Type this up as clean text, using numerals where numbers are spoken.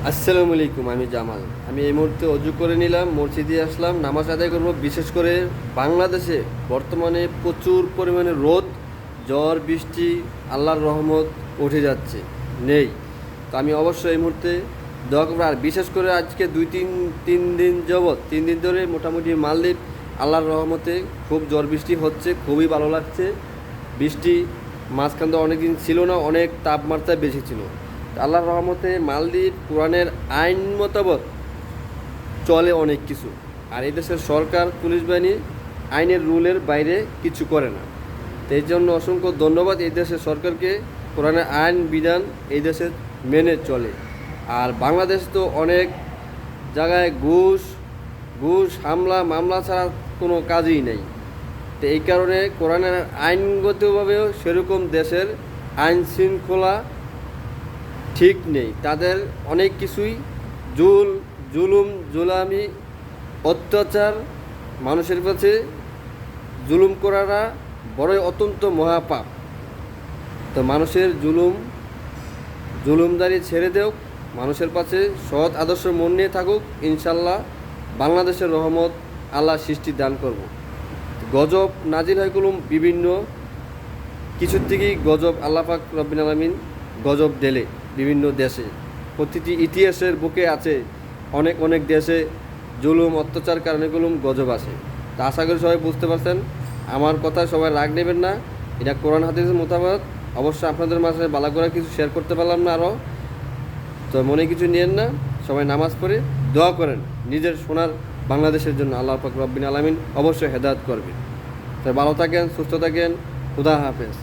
আসসালামু আলাইকুম। আমি জামাল। আমি এই মুহূর্তে অজু করে নিলাম, মসজিদে আসলাম, নামাজ আদায় করব। বিশেষ করে বাংলাদেশে বর্তমানে প্রচুর পরিমাণে রোদ, ঝড় বৃষ্টি, আল্লাহর রহমত উঠে যাচ্ছে, নেই। তো আমি অবশ্যই এই মুহূর্তে দোয়া করবো। আর বিশেষ করে আজকে তিন দিন যাবৎ, 3 দিন ধরে মোটামুটি মালদ্বীপ আল্লাহর রহমতে খুব ঝড় বৃষ্টি হচ্ছে, খুবই ভালো লাগছে। বৃষ্টি মাঝখান তো অনেক দিন ছিল না, অনেক তাপমাত্রায় বেশি ছিল। আল্লাহর রহমতে মালদ্বীপ কোরআনের আইন মোতাবেক চলে অনেক কিছু। আর এই দেশের সরকার, পুলিশ বাহিনী আইনের রুলের বাইরে কিছু করে না। তো এই জন্য অসংখ্য ধন্যবাদ এই দেশের সরকারকে। কোরআনের আইন বিধান এই দেশে মেনে চলে। আর বাংলাদেশ তো অনেক জায়গায় ঘুষ মামলা ছাড়া কোনো কাজই নেই। তো এই কারণে কোরআনের আইনগতভাবেও সেরকম দেশের আইন শৃঙ্খলা ঠিক নেই। তাদের অনেক কিছুই জুলামি, অত্যাচার, মানুষের কাছে জুলুম করাটা বড়ই অত্যন্ত মহাপাপ। তো মানুষের জুলুমদারি ছেড়ে দেও, মানুষের কাছে সৎ আদর্শ মন নিয়ে থাকুক। ইনশাল্লাহ বাংলাদেশের রহমত আল্লাহ সৃষ্টি দান করব। গজব নাজিল হয় কলুম বিভিন্ন কিছুর থেকেই গজব আল্লাহ পাক রব্বিল আলামিন গজব দেলে বিভিন্ন দেশে। প্রতিটি ইতিহাসের বুকে আছে অনেক দেশে জুলুম অত্যাচার কারণে গজব আসে। তা আশা করি সবাই বুঝতে পারছেন। আমার কথা সবাই রাগ নেবেন না, এটা কোরআন হাদিসের মোতাবেক। অবশ্যই আপনাদের মাঝে বালা করে কিছু শেয়ার করতে পারলাম না আরও, তো মনে কিছু নিয়েন না। সবাই নামাজ পড়ে দোয়া করেন নিজের সোনার বাংলাদেশের জন্য। আল্লাহ পাক রব্বিল আলামিন অবশ্যই হেদায়েত করবে। তো ভালো থাকেন, সুস্থ থাকেন। খুদা হাফেজ।